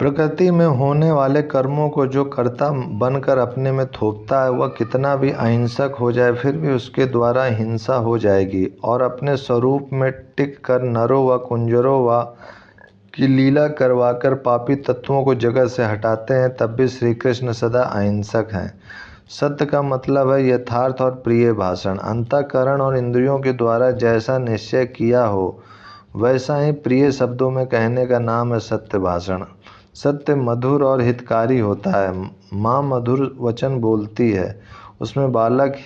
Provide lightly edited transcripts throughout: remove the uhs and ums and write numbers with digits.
प्रकृति में होने वाले कर्मों को जो कर्ता बनकर अपने में थोपता है, वह कितना भी अहिंसक हो जाए फिर भी उसके द्वारा हिंसा हो जाएगी। और अपने स्वरूप में टिक कर नरों व कुंजरों व की लीला करवाकर पापी तत्वों को जगत से हटाते हैं, तब भी श्री कृष्ण सदा अहिंसक हैं। सत्य का मतलब है यथार्थ और प्रिय भाषण। अंतःकरण और इंद्रियों के द्वारा जैसा निश्चय किया हो वैसा ही प्रिय शब्दों में कहने का नाम है सत्य भाषण। सत्य मधुर और हितकारी होता है। माँ मधुर वचन बोलती है, उसमें बालक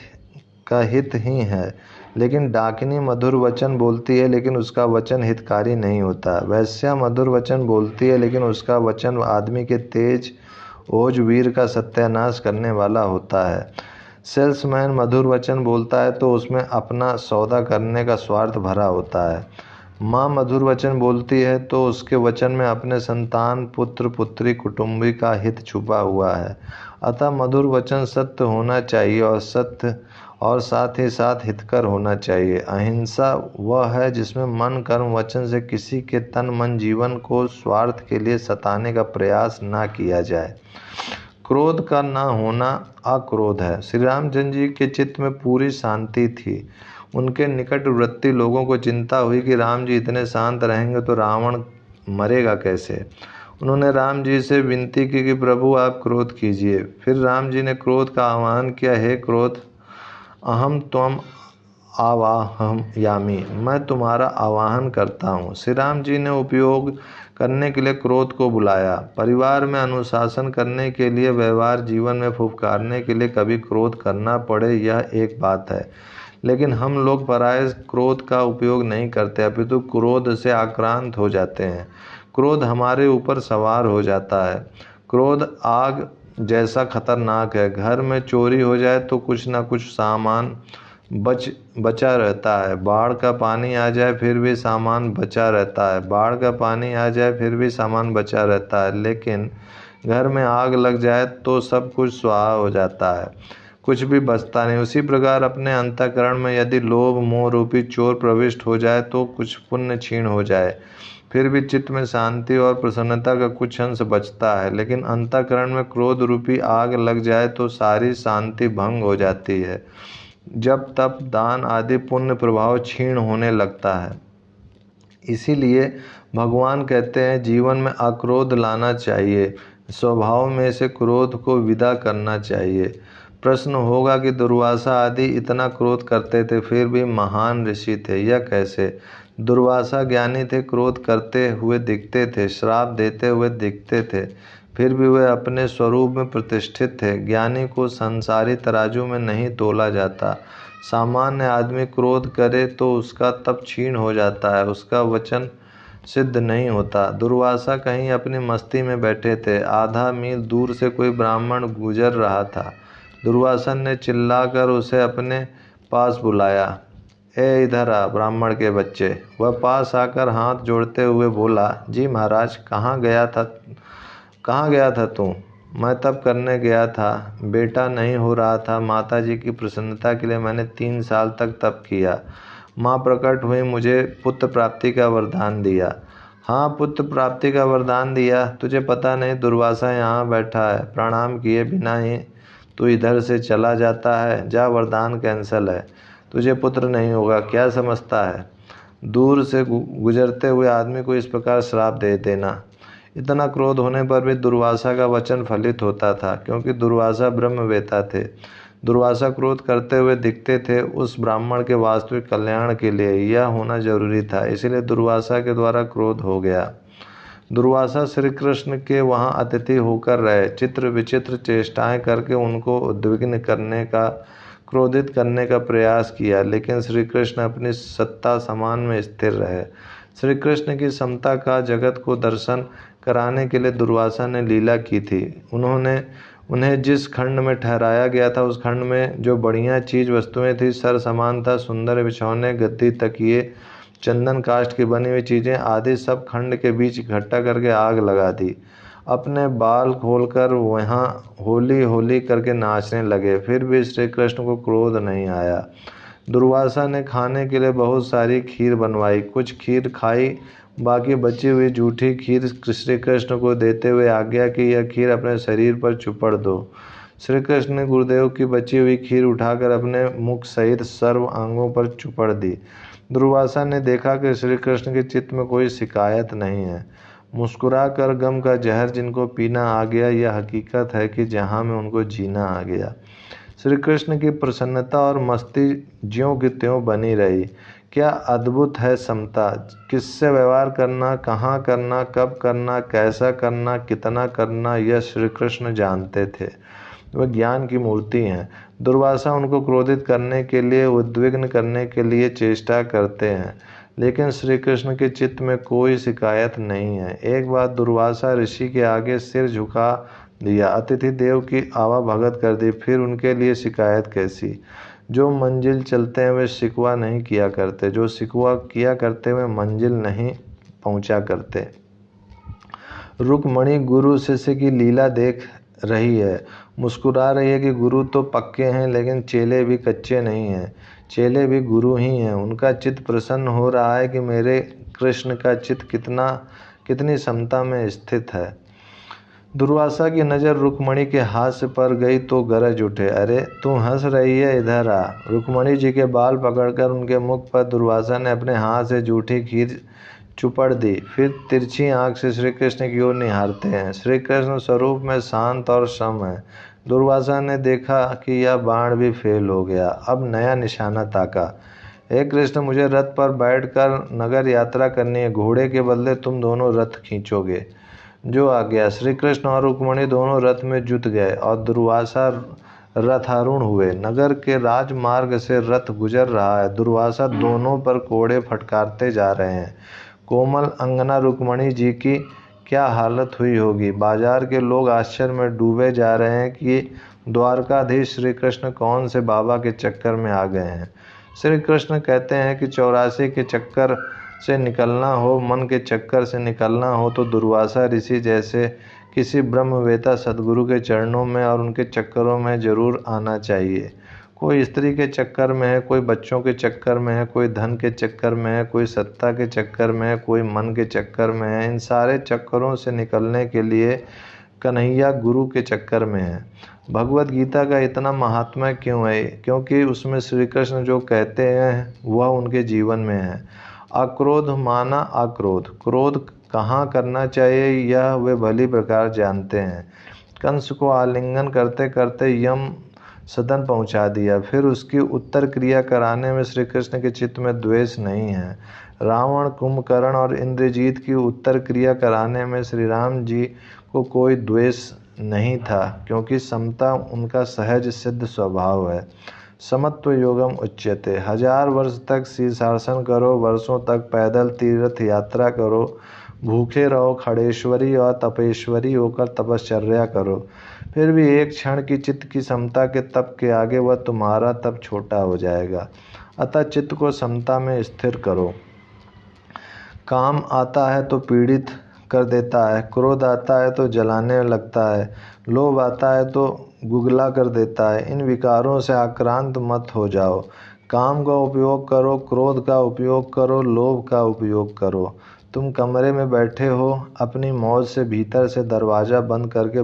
का हित ही है। लेकिन डाकिनी मधुर वचन बोलती है, लेकिन उसका वचन हितकारी नहीं होता। वैश्या मधुर वचन बोलती है, लेकिन उसका वचन आदमी के तेज ओज वीर का सत्यानाश करने वाला होता है। सेल्समैन मधुर वचन बोलता है तो उसमें अपना सौदा करने का स्वार्थ भरा होता है। माँ मधुर वचन बोलती है तो उसके वचन में अपने संतान, पुत्र, पुत्री, कुटुंबी का हित छुपा हुआ है। अतः मधुर वचन सत्य होना चाहिए और सत्य और साथ ही साथ हितकर होना चाहिए। अहिंसा वह है जिसमें मन, कर्म, वचन से किसी के तन, मन, जीवन को स्वार्थ के लिए सताने का प्रयास ना किया जाए। क्रोध का ना होना अक्रोध है। श्री रामचंद्र जी के चित्त में पूरी शांति थी। उनके निकटवर्ती लोगों को चिंता हुई कि राम जी इतने शांत रहेंगे तो रावण मरेगा कैसे। उन्होंने राम जी से विनती की कि प्रभु आप क्रोध कीजिए। फिर राम जी ने क्रोध का आह्वान किया, हे क्रोध, अहम त्वम आवाहयामि, मैं तुम्हारा आवाहन करता हूँ। श्री राम जी ने उपयोग करने के लिए क्रोध को बुलाया। परिवार में अनुशासन करने के लिए, व्यवहार जीवन में फुफकारने के लिए कभी क्रोध करना पड़े, यह एक बात है। लेकिन हम लोग पराये क्रोध का उपयोग नहीं करते, अपितु क्रोध से आक्रांत हो जाते हैं। क्रोध हमारे ऊपर सवार हो जाता है। क्रोध आग जैसा खतरनाक है। घर में चोरी हो जाए तो कुछ ना कुछ सामान बचा रहता है। बाढ़ का पानी आ जाए फिर भी सामान बचा रहता है। बाढ़ का पानी आ जाए फिर भी सामान बचा रहता है। लेकिन घर में आग लग जाए तो सब कुछ स्वाहा हो जाता है, कुछ भी बचता नहीं। उसी प्रकार अपने अंतःकरण में यदि लोभ, मोह रूपी चोर प्रविष्ट हो जाए तो कुछ पुण्य क्षीण हो जाए, फिर भी चित्त में शांति और प्रसन्नता का कुछ अंश बचता है। लेकिन अंतःकरण में क्रोध रूपी आग लग जाए तो सारी शांति भंग हो जाती है। जब तप, दान आदि पुण्य प्रभाव क्षीण होने लगता है। इसीलिए भगवान कहते हैं जीवन में अक्रोध लाना चाहिए, स्वभाव में से क्रोध को विदा करना चाहिए। प्रश्न होगा कि दुर्वासा आदि इतना क्रोध करते थे फिर भी महान ऋषि थे, यह कैसे। दुर्वासा ज्ञानी थे, क्रोध करते हुए दिखते थे, श्राप देते हुए दिखते थे, फिर भी वे अपने स्वरूप में प्रतिष्ठित थे। ज्ञानी को संसारी तराजू में नहीं तोला जाता। सामान्य आदमी क्रोध करे तो उसका तप क्षीण हो जाता है, उसका वचन सिद्ध नहीं होता। दुर्वासा कहीं अपनी मस्ती में बैठे थे। आधा मील दूर से कोई ब्राह्मण गुजर रहा था। दुर्वासा ने चिल्लाकर उसे अपने पास बुलाया, ए इधर आ ब्राह्मण के बच्चे। वह पास आकर हाथ जोड़ते हुए बोला, जी महाराज, कहाँ गया था तू। मैं तप करने गया था, बेटा नहीं हो रहा था। माता जी की प्रसन्नता के लिए मैंने 3 साल तक तप किया। माँ प्रकट हुई, मुझे पुत्र प्राप्ति का वरदान दिया। हाँ, पुत्र प्राप्ति का वरदान दिया। तुझे पता नहीं दुर्वासा यहाँ बैठा है, प्रणाम किए बिना ही तू इधर से चला जाता है। जा, वरदान कैंसल है, तुझे पुत्र नहीं होगा। क्या समझता है, दूर से गुजरते हुए आदमी को इस प्रकार श्राप दे देना। इतना क्रोध होने पर भी दुर्वासा का वचन फलित होता था, क्योंकि दुर्वासा ब्रह्मवेता थे। दुर्वासा क्रोध करते हुए दिखते थे उस ब्राह्मण के वास्तविक कल्याण के लिए, यह होना जरूरी था। इसलिए दुर्वासा के द्वारा क्रोध हो गया। दुर्वासा श्री कृष्ण के वहाँ अतिथि होकर रहे, चित्र विचित्र चेष्टाएं करके उनको उद्विग्न करने का, क्रोधित करने का प्रयास किया, लेकिन श्री कृष्ण अपनी सत्ता समान में स्थिर रहे। श्री कृष्ण की समता का जगत को दर्शन कराने के लिए दुर्वासा ने लीला की थी। उन्हें जिस खंड में ठहराया गया था उस खंड में जो बढ़िया चीज वस्तुएं थी सर समान था। सुंदर बिछौने, गद्दी, तकिए, चंदन काष्ठ की बनी हुई चीजें आदि सब खंड के बीच इकट्ठा करके आग लगा दी। अपने बाल खोलकर वहाँ होली होली करके नाचने लगे, फिर भी श्री कृष्ण को क्रोध नहीं आया। दुर्वासा ने खाने के लिए बहुत सारी खीर बनवाई। कुछ खीर खाई, बाकी बची हुई जूठी खीर श्री कृष्ण को देते हुए आज्ञा की, यह खीर अपने शरीर पर चुपड़ दो। श्री कृष्ण ने गुरुदेव की बची हुई खीर उठाकर अपने मुख सहित सर्व अंगों पर चुपड़ दी। दुर्वासा ने देखा कि श्री कृष्ण के चित्त में कोई शिकायत नहीं है। मुस्कुरा कर गम का जहर जिनको पीना आ गया, यह हकीकत है कि जहाँ में उनको जीना आ गया। श्री कृष्ण की प्रसन्नता और मस्ती ज्यों की त्यों बनी रही। क्या अद्भुत है समता! किससे व्यवहार करना, कहाँ करना, कब करना, कैसा करना, कितना करना, यह श्री कृष्ण जानते थे। वह ज्ञान की मूर्ति हैं। दुर्वासा उनको क्रोधित करने के लिए, उद्विग्न करने के लिए चेष्टा करते हैं, लेकिन श्री कृष्ण के चित्त में कोई शिकायत नहीं है। एक बार दुर्वासा ऋषि के आगे सिर झुका दिया, अतिथि देव की आवाभगत कर दी, फिर उनके लिए शिकायत कैसी? जो मंजिल चलते हैं वे शिकवा नहीं किया करते, जो शिकवा किया करते वे मंजिल नहीं पहुंचा करते। रुक्मणी गुरु शिष्य की लीला देख रही है, मुस्कुरा रही है कि गुरु तो पक्के हैं लेकिन चेले भी कच्चे नहीं हैं, चेले भी गुरु ही हैं। उनका चित्त प्रसन्न हो रहा है कि मेरे कृष्ण का चित्त कितनी समता में स्थित है। दुर्वासा की नज़र रुक्मणी के हास्य पर गई तो गरज उठे, अरे तू हंस रही है, इधर आ। रुक्मणी जी के बाल पकड़कर उनके मुख पर दुर्वासा ने अपने हाथ से जूठी खीर चुपड़ दी, फिर तिरछी आंख से श्री कृष्ण की ओर निहारते हैं। श्री कृष्ण स्वरूप में शांत और सम है। दुर्वासा ने देखा कि यह बाण भी फेल हो गया। अब नया निशाना ताका। हे कृष्ण, मुझे रथ पर बैठकर नगर यात्रा करनी है, घोड़े के बदले तुम दोनों रथ खींचोगे। जो आ गया। श्री कृष्ण और रुक्मणी दोनों रथ में जुट गए और दुर्वासा रथारूढ़ हुए। नगर के राजमार्ग से रथ गुजर रहा है। दुर्वासा दोनों पर कोड़े फटकारते जा रहे हैं। कोमल अंगना रुक्मणी जी की क्या हालत हुई होगी। बाजार के लोग आश्चर्य में डूबे जा रहे हैं कि द्वारकाधीश श्री कृष्ण कौन से बाबा के चक्कर में आ गए हैं। श्री कृष्ण कहते हैं कि 84 के चक्कर से निकलना हो, मन के चक्कर से निकलना हो तो दुर्वासा ऋषि जैसे किसी ब्रह्मवेता सद्गुरु के चरणों में और उनके चक्करों में जरूर आना चाहिए। कोई स्त्री के चक्कर में है, कोई बच्चों के चक्कर में है, कोई धन के चक्कर में है, कोई सत्ता के चक्कर में है, कोई मन के चक्कर में है। इन सारे चक्करों से निकलने के लिए कन्हैया गुरु के चक्कर में है। भगवत गीता का इतना महात्म्य क्यों है? क्योंकि उसमें श्री कृष्ण जो कहते हैं वह उनके जीवन में है। अक्रोध माना अक्रोध, क्रोध कहाँ करना चाहिए यह वे भली प्रकार जानते हैं। कंस को आलिंगन करते करते यम सदन पहुंचा दिया, फिर उसकी उत्तर क्रिया कराने में श्री कृष्ण के चित्त में द्वेष नहीं है। रावण, कुंभकर्ण और इंद्रजीत की उत्तर क्रिया कराने में श्री राम जी को कोई द्वेष नहीं था, क्योंकि समता उनका सहज सिद्ध स्वभाव है। समत्व योगम उच्यते। 1000 वर्ष तक शीर्षासन करो, वर्षों तक पैदल तीर्थ यात्रा करो, भूखे रहो, खड़ेश्वरी और तपेश्वरी होकर तपश्चर्या करो, फिर भी एक क्षण की चित्त की समता के तप के आगे वह तुम्हारा तप छोटा हो जाएगा। अतः चित्त को समता में स्थिर करो। काम आता है तो पीड़ित कर देता है, क्रोध आता है तो जलाने लगता है, लोभ आता है तो गुगला कर देता है। इन विकारों से आक्रांत मत हो जाओ। काम का उपयोग करो, क्रोध का उपयोग करो, लोभ का उपयोग करो। तुम कमरे में बैठे हो, अपनी मौज से भीतर से दरवाज़ा बंद करके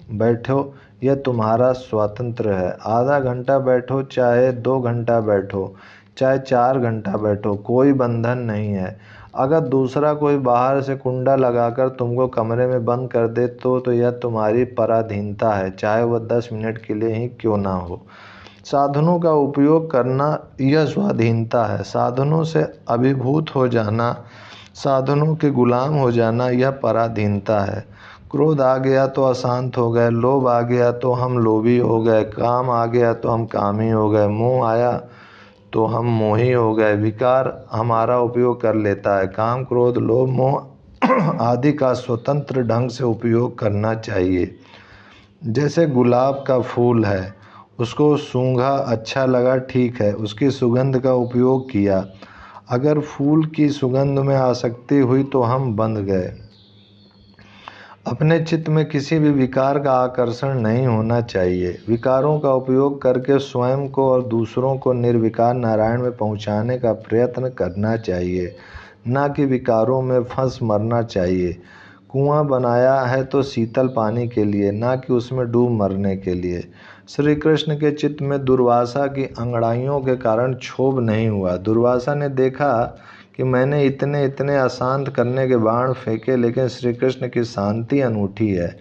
बैठो, यह तुम्हारा स्वातंत्र्य है। आधा घंटा बैठो, चाहे 2 घंटा बैठो, चाहे 4 घंटा बैठो, कोई बंधन नहीं है। अगर दूसरा कोई बाहर से कुंडा लगाकर तुमको कमरे में बंद कर दे तो यह तुम्हारी पराधीनता है, चाहे वह 10 मिनट के लिए ही क्यों ना हो। साधनों का उपयोग करना यह स्वाधीनता है। साधनों से अभिभूत हो जाना, साधनों के गुलाम हो जाना यह पराधीनता है। क्रोध आ गया तो अशांत हो गए, लोभ आ गया तो हम लोभी हो गए, काम आ गया तो हम कामी हो गए, मोह आया तो हम मोही हो गए। विकार हमारा उपयोग कर लेता है। काम, क्रोध, लोभ, मोह आदि का स्वतंत्र ढंग से उपयोग करना चाहिए। जैसे गुलाब का फूल है, उसको सूंघा, अच्छा लगा, ठीक है, उसकी सुगंध का उपयोग किया। अगर फूल की सुगंध में आसक्ति हुई तो हम बंध गए। अपने चित्त में किसी भी विकार का आकर्षण नहीं होना चाहिए। विकारों का उपयोग करके स्वयं को और दूसरों को निर्विकार नारायण में पहुंचाने का प्रयत्न करना चाहिए। ना कि विकारों में फंस मरना चाहिए। कुआं बनाया है तो शीतल पानी के लिए, ना कि उसमें डूब मरने के लिए। श्री कृष्ण के चित्त में दुर्वासा की अंगड़ाइयों के कारण क्षोभ नहीं हुआ। दुर्वासा ने देखा कि मैंने इतने इतने अशांत करने के बाण फेंके, लेकिन श्री कृष्ण की शांति अनूठी है।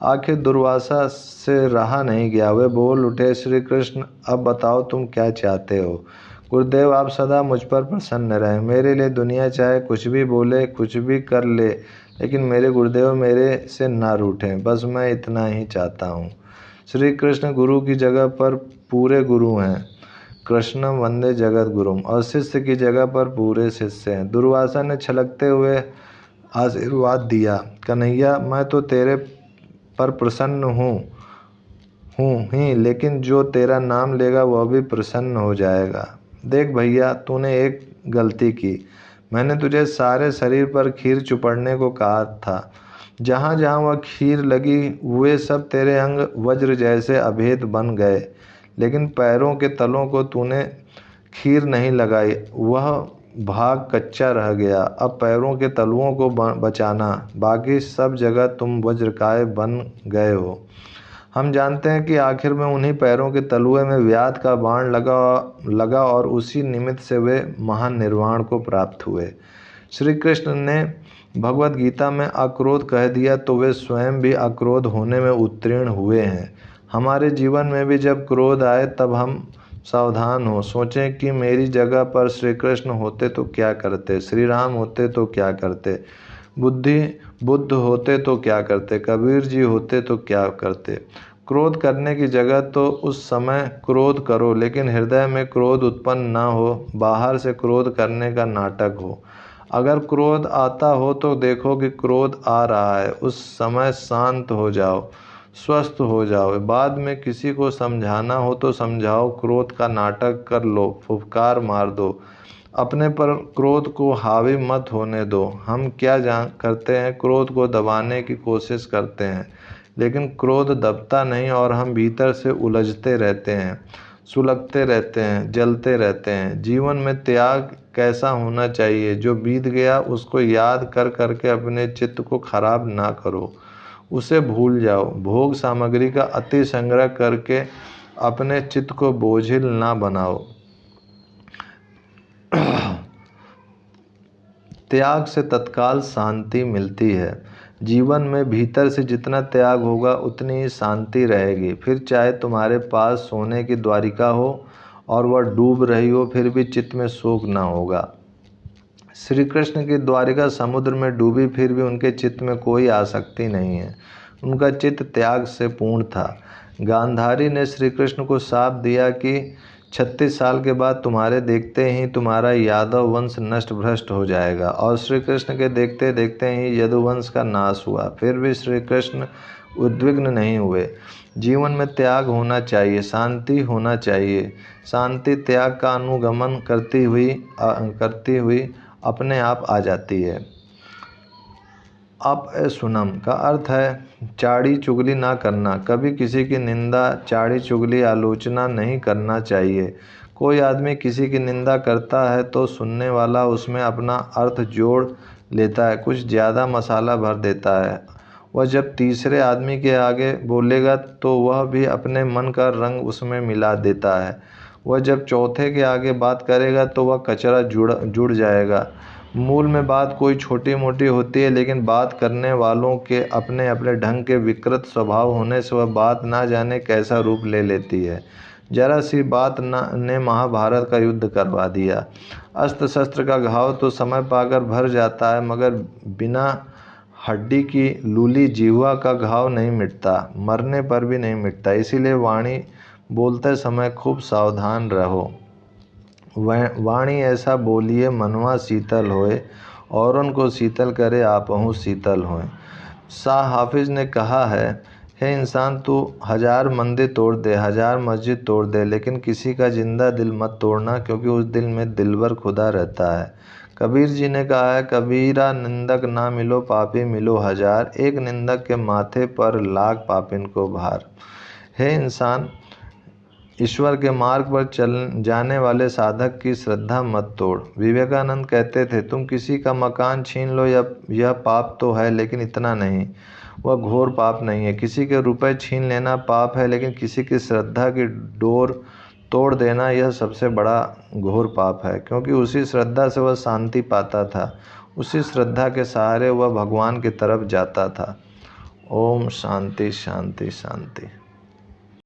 आखिर दुर्वासा से रहा नहीं गया। वे बोल उठे, श्री कृष्ण अब बताओ तुम क्या चाहते हो। गुरुदेव आप सदा मुझ पर प्रसन्न रहें। मेरे लिए दुनिया चाहे कुछ भी बोले, कुछ भी कर ले, लेकिन मेरे गुरुदेव मेरे से ना रूठें। बस मैं इतना ही चाहता हूँ। श्री कृष्ण गुरु की जगह पर पूरे गुरु हैं, कृष्णम वंदे जगत गुरुम, और शिष्य की जगह पर पूरे शिष्य हैं। दुर्वासा ने छलकते हुए आशीर्वाद दिया, कन्हैया मैं तो तेरे पर प्रसन्न हूँ ही, लेकिन जो तेरा नाम लेगा वह भी प्रसन्न हो जाएगा। देख भैया, तूने एक गलती की। मैंने तुझे सारे शरीर पर खीर चुपड़ने को कहा था। जहाँ जहाँ वह खीर लगी वे सब तेरे अंग वज्र जैसे अभेद बन गए, लेकिन पैरों के तलों को तूने खीर नहीं लगाई, वह भाग कच्चा रह गया। अब पैरों के तलुओं को बचाना, बाकी सब जगह तुम वज्रकाय बन गए हो। हम जानते हैं कि आखिर में उन्हीं पैरों के तलुए में व्याध का बाण लगा और उसी निमित्त से वे महान निर्वाण को प्राप्त हुए। श्री कृष्ण ने भगवत गीता में अक्रोध कह दिया तो वे स्वयं भी अक्रोध होने में उत्तीर्ण हुए हैं। हमारे जीवन में भी जब क्रोध आए तब हम सावधान हो, सोचें कि मेरी जगह पर श्री कृष्ण होते तो क्या करते, श्री राम होते तो क्या करते, बुद्ध होते तो क्या करते, कबीर जी होते तो क्या करते। क्रोध करने की जगह तो उस समय क्रोध करो, लेकिन हृदय में क्रोध उत्पन्न ना हो, बाहर से क्रोध करने का नाटक हो। अगर क्रोध आता हो तो देखो कि क्रोध आ रहा है, उस समय शांत हो जाओ, स्वस्थ हो जाओ। बाद में किसी को समझाना हो तो समझाओ, क्रोध का नाटक कर लो, फुफकार मार दो, अपने पर क्रोध को हावी मत होने दो। हम क्या करते हैं, क्रोध को दबाने की कोशिश करते हैं, लेकिन क्रोध दबता नहीं और हम भीतर से उलझते रहते हैं, सुलगते रहते हैं, जलते रहते हैं। जीवन में त्याग कैसा होना चाहिए, जो बीत गया उसको याद कर करके अपने चित्त को खराब ना करो, उसे भूल जाओ। भोग सामग्री का अति संग्रह करके अपने चित्त को बोझिल ना बनाओ। त्याग से तत्काल शांति मिलती है। जीवन में भीतर से जितना त्याग होगा उतनी ही शांति रहेगी। फिर चाहे तुम्हारे पास सोने की द्वारिका हो और वह डूब रही हो, फिर भी चित्त में शोक ना होगा। श्री कृष्ण की द्वारिका समुद्र में डूबी, फिर भी उनके चित्त में कोई आसक्ति नहीं है। उनका चित्त त्याग से पूर्ण था। गांधारी ने श्री कृष्ण को शाप दिया कि 36 साल के बाद तुम्हारे देखते ही तुम्हारा यादव वंश नष्ट भ्रष्ट हो जाएगा, और श्री कृष्ण के देखते देखते ही यदुवंश का नाश हुआ। फिर भी श्री कृष्ण उद्विग्न नहीं हुए। जीवन में त्याग होना चाहिए, शांति होना चाहिए। शांति त्याग का अनुगमन करती हुई अपने आप आ जाती है। सुनम का अर्थ है चाड़ी चुगली ना करना। कभी किसी की निंदा, चाड़ी चुगली, आलोचना नहीं करना चाहिए। कोई आदमी किसी की निंदा करता है तो सुनने वाला उसमें अपना अर्थ जोड़ लेता है, कुछ ज़्यादा मसाला भर देता है। वह जब तीसरे आदमी के आगे बोलेगा तो वह भी अपने मन का रंग उसमें मिला देता है। वह जब चौथे के आगे बात करेगा तो वह कचरा जुड़ जाएगा। मूल में बात कोई छोटी मोटी होती है, लेकिन बात करने वालों के अपने अपने ढंग के विकृत स्वभाव होने से वह बात ना जाने कैसा रूप ले लेती है। जरा सी बात ने महाभारत का युद्ध करवा दिया। अस्त्र शस्त्र का घाव तो समय पाकर भर जाता है, मगर बिना हड्डी की लूली जिह्वा का घाव नहीं मिटता, मरने पर भी नहीं मिटता। इसीलिए वाणी बोलते समय खूब सावधान रहो। वाणी ऐसा बोलिए मनवा शीतल होए, औरन को शीतल करे आपहु शीतल होए। शाह हाफिज ने कहा है, हे इंसान तू 1000 मंदिर तोड़ दे, 1000 मस्जिद तोड़ दे, लेकिन किसी का जिंदा दिल मत तोड़ना, क्योंकि उस दिल में दिलबर खुदा रहता है। कबीर जी ने कहा है, कबीरा निंदक ना मिलो पापी मिलो 1000, एक निंदक के माथे पर लाख पापिन को भार। हे इंसान, ईश्वर के मार्ग पर चल जाने वाले साधक की श्रद्धा मत तोड़। विवेकानंद कहते थे, तुम किसी का मकान छीन लो, यह पाप तो है, लेकिन इतना नहीं, वह घोर पाप नहीं है। किसी के रुपए छीन लेना पाप है, लेकिन किसी की श्रद्धा की डोर तोड़ देना यह सबसे बड़ा घोर पाप है, क्योंकि उसी श्रद्धा से वह शांति पाता था, उसी श्रद्धा के सहारे वह भगवान की तरफ जाता था। ओम शांति शांति शांति।